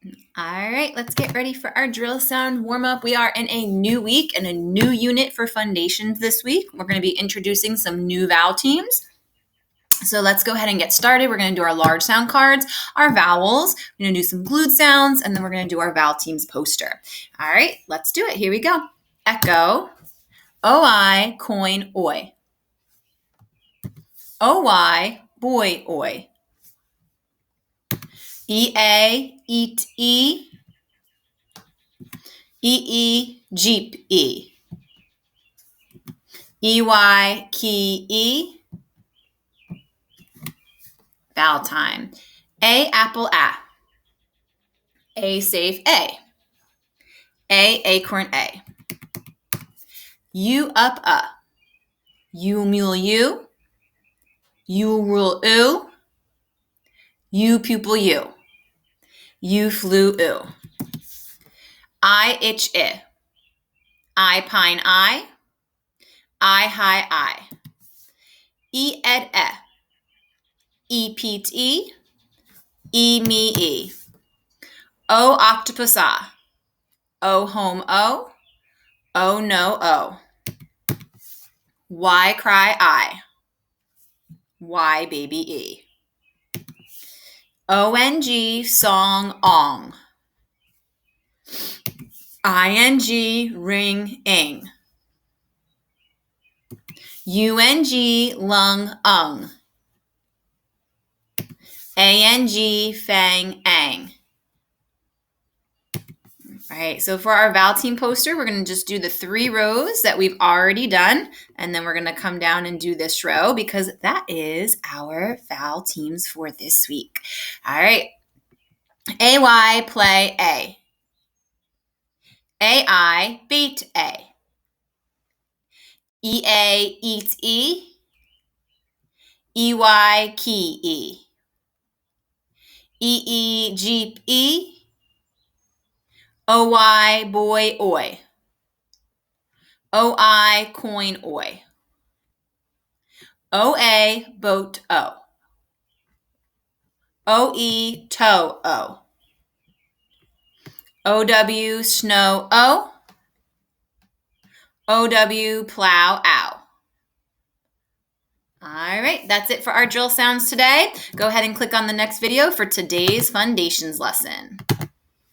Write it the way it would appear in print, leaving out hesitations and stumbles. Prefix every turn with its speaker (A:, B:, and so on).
A: All right, let's get ready for our drill sound warm up. We are in a new week and a new unit for foundations this week. We're going to be introducing some new vowel teams. So let's go ahead and get started. We're going to do our large sound cards, our vowels. We're going to do some glued sounds, and then we're going to do our vowel teams poster. All right, let's do it. Here we go. Echo, O-I, coin, oi. O-Y, boy, oi. E-A, eat, e. E-E, jeep, e. E-Y, key, e. Vowel time. A, apple, a. A, safe, a. A, acorn, a. U, up, a. U, mule, u. U, rule, oo. U, pupil, u. U, flew, oo. I, itch, I. I, pine, I. I, high, I. E, ed, e. E, peat, e. E, me, e. O, octopus, ah. O, home, o. O, no, o. Y, cry, I. Y, baby, e. O-N-G, song, ong. I-N-G, ring, ing. U-N-G, lung, ung. A-N-G, fang, ang. All right, so for our vowel team poster, we're going to just do the 3 rows that we've already done, and then we're going to come down and do this row because that is our vowel teams for this week. All right, A-Y, play, A. A-I, beat, A. E-A, eat, E. E-Y, key, E. E-E, jeep, E. O-Y, boy, oi. O-I, coin, oi. O-A, boat, O. O-E, toe, O. O-W, snow, O. O-W, plow, ow. All right, that's it for our drill sounds today. Go ahead and click on the next video for today's foundations lesson.